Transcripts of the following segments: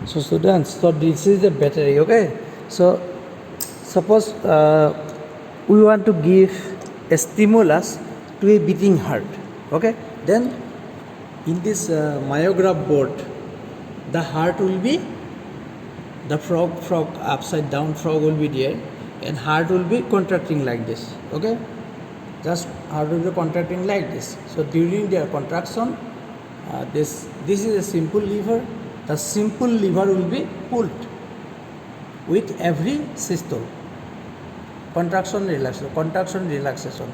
So students, so this is the battery, okay? So suppose we want to give a stimulus to a beating heart, okay? Then in this myograph board, the heart will be, the frog upside down frog will be there, and heart will be contracting like this, okay? Just heart will be contracting like this. So during their contraction, this is a simple lever. The simple lever will be pulled with every systole. Contraction, relaxation.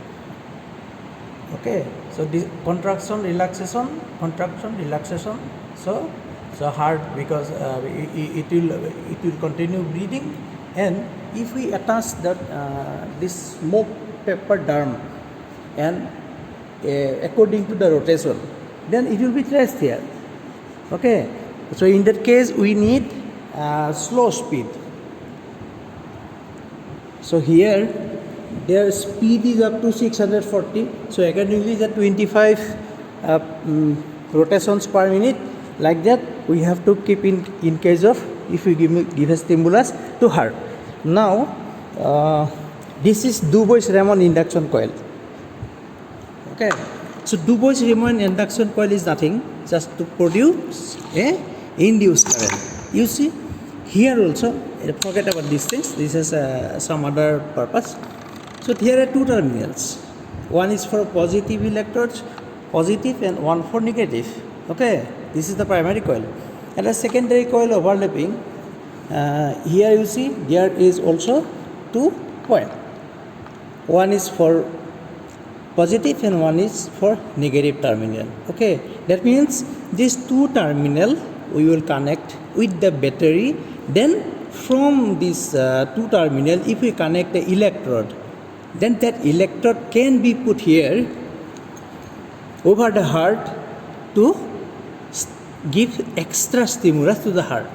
Okay, so the contraction, relaxation. So heart, because it will continue breathing, and if we attach that this smoke pepper drum, and according to the rotation, then it will be traced here. Okay, so in that case we need slow speed. So here their speed is up to 640, so accordingly the 25 rotations per minute, like that we have to keep in case of if we give a stimulus to heart. Now this is Dubois-Reymond induction coil. Okay, so Dubois-Reymond induction coil is nothing, just to produce a induced current. You see here also, forget about these things, this is some other purpose. So here are two terminals, one is for positive electrodes, positive, and one for negative. Okay, this is the primary coil, and a secondary coil overlapping. Here you see there is also two coils, one is for positive and one is for negative terminal. Okay, that means these two terminal we will connect with the battery. Then from this two terminal, if we connect the electrode, then that electrode can be put here over the heart to give extra stimulus to the heart.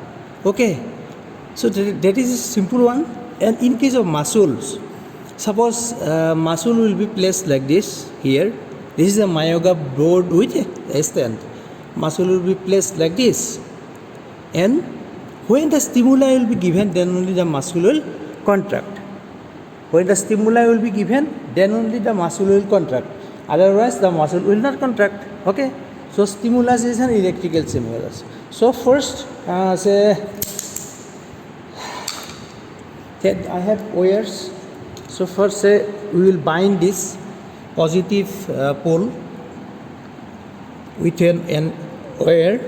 Okay, so that is a simple one. And in case of muscles, suppose muscle will be placed like this here. This is a myograph board with a stand. Muscle will be placed like this, and when the stimuli will be given, then only the muscle will contract. When the stimuli will be given, then only the muscle will contract. Otherwise, the muscle will not contract. Okay. So stimulus is an electrical stimulus. So first, say that I have wires. So first, say we will bind this positive pole with an wire,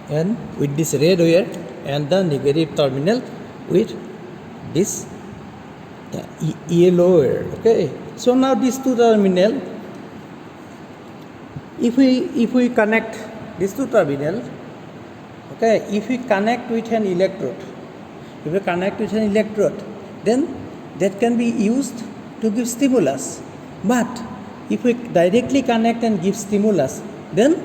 and with this red wire, and the negative terminal with this yellow wire. Okay, so now these two terminal, if we connect these two terminal, okay, if we connect with an electrode, then that can be used to give stimulus. But if we directly connect and give stimulus, then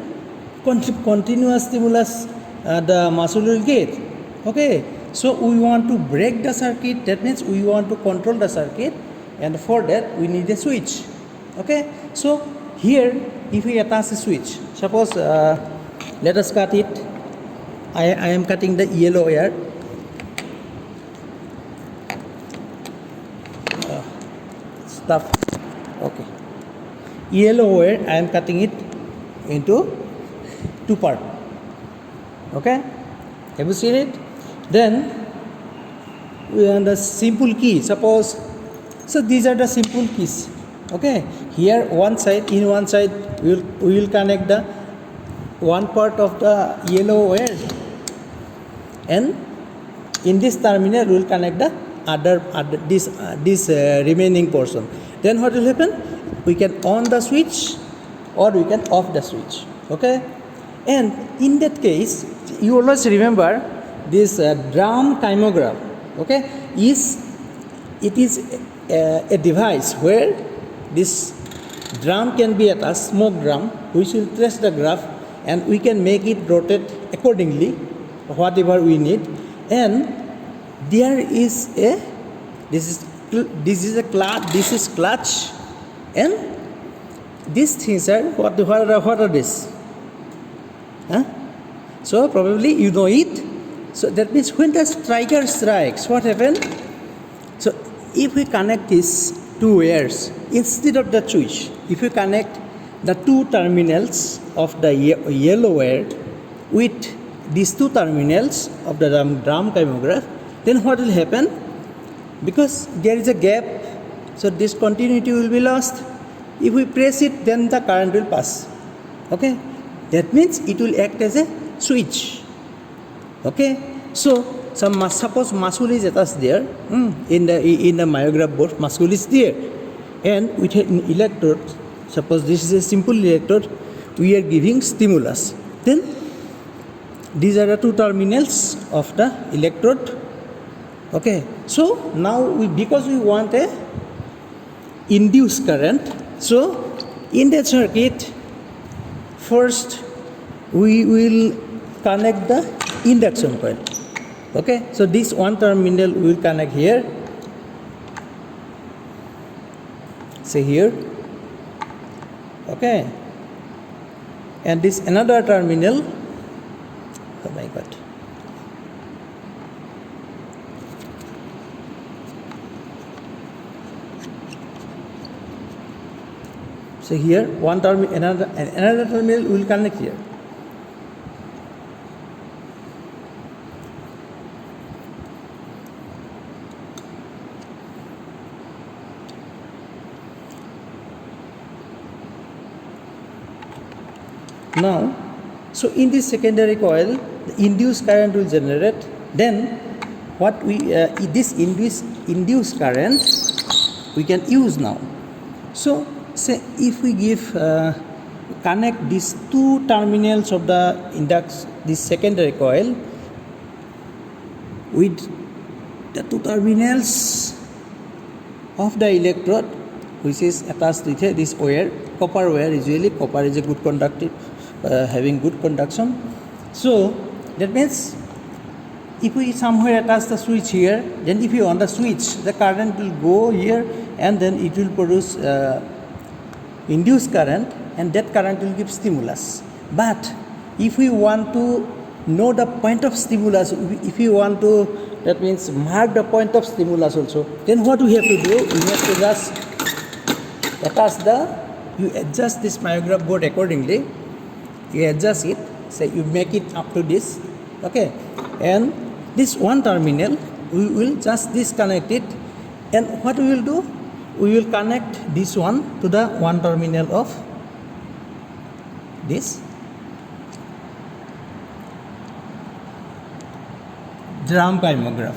continuous stimulus the muscle will get. Okay, so we want to break the circuit, that means we want to control the circuit, and for that we need a switch. Okay, so here if we attach a switch, suppose let us cut it. I am cutting the yellow wire. Stuff. Okay, yellow wire I am cutting it into two parts. Okay, have you seen it? Then we have the simple key. Suppose, so these are the simple keys. Okay, here one side, in one side we will connect the one part of the yellow wire, and in this terminal we will connect the other this remaining portion. Then what will happen? We can on the switch or we can off the switch. Okay, and in that case you always remember this drum thymograph. Okay, it is a device where this drum can be attached, smoke drum, which will trace the graph, and we can make it rotate accordingly, whatever we need. And there is a this is clutch, and these things are what are this? Huh? So probably you know it. So that means when the striker strikes, what happened? So if we connect these two wires instead of the switch, if we connect the two terminals of the yellow wire with these two terminals of the drum kymograph, then what will happen? Because there is a gap, so this continuity will be lost. If we press it, then the current will pass. Okay, that means it will act as a switch. Okay, so suppose muscle is attached there in the myograph board. Muscle is there, and with an electrode. Suppose this is a simple electrode. We are giving stimulus. Then these are the two terminals of the electrode. Okay, so now because we want a induced current, so in that circuit, first we will connect the induction coil. Okay, so this one terminal we will connect here, say here. Okay, and this another terminal. Oh my God. So here one terminal, another terminal will connect here. Now, so in this secondary coil, the induced current will generate. Then, what we this induced current we can use now. So, say if we give connect these two terminals of the this secondary coil with the two terminals of the electrode, which is attached with this wire, copper wire. Usually, copper is a good conductive. Having good conduction. So that means if we somewhere attach the switch here, then if you on the switch, the current will go here and then it will produce induced current, and that current will give stimulus. But if we want to know the point of stimulus, if you want to, that means mark the point of stimulus also, then what we have to do, we have to just attach you adjust this myograph board accordingly. You adjust it, say you make it up to this, okay, and this one terminal we will just disconnect it, and what we will do, we will connect this one to the one terminal of this drum kymograph.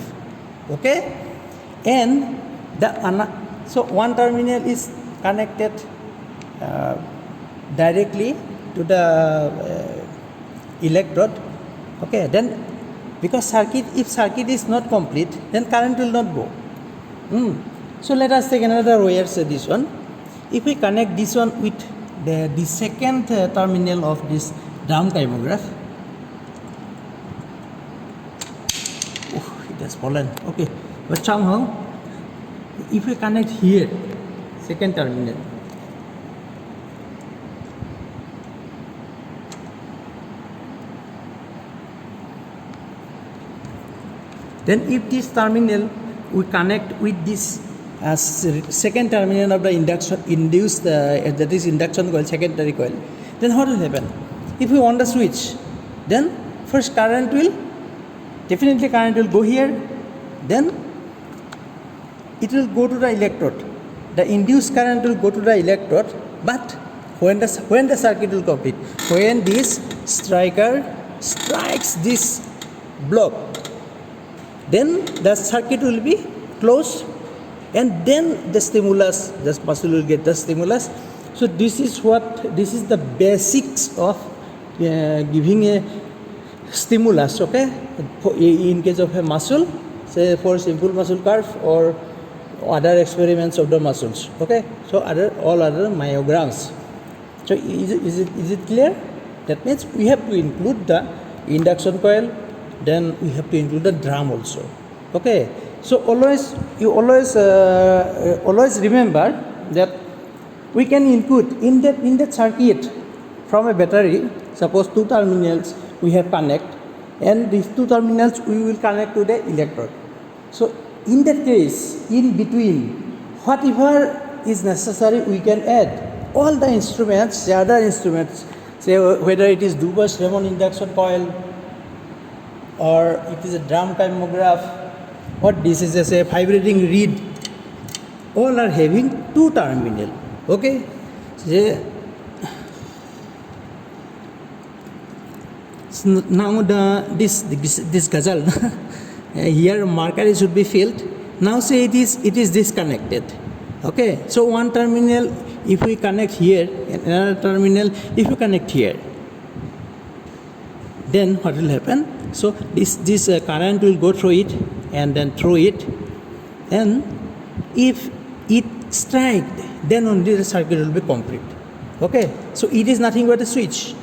Okay, and so one terminal is connected directly to the electrode. Okay, then because if circuit is not complete, then current will not go. So let us take another wire, say this one. If we connect this one with the second terminal of this drum kymograph, it has fallen. Okay, but somehow if we connect here, second terminal, then if this terminal we connect with this second terminal of the induced that is induction coil, secondary coil, then what will happen? If we want the switch, then first current will go here, then it will go to the electrode. The induced current will go to the electrode, but when the circuit will complete, when this striker strikes this block, then the circuit will be closed, and then the stimulus, the muscle will get the stimulus. So this is the basics of giving a stimulus. Okay, in case of a muscle, say for simple muscle curve or other experiments of the muscles. Okay, so all other myograms. So is it clear? That means we have to include the induction coil, then we have to include the drum also. Okay, so always remember that we can include in that circuit from a battery. suppose two terminals we have connect, and these two terminals we will connect to the electrode. So in that case, in between, whatever is necessary we can add. All the instruments, the other instruments, say whether it is Dubas-Ramon induction coil, or it is a drum chymograph, or this is just a vibrating reed, all are having two terminal. Okay, so now this ghazal here marker should be filled. Now say it is disconnected. Okay, so one terminal if we connect here, and another terminal if you connect here, then what will happen? So this current will go through it and then through it, and if it strike, then only the circuit will be complete. Okay, so it is nothing but a switch.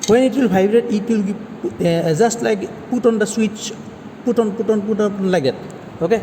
When it will vibrate, it will be just like put on the switch, put on like that. Okay.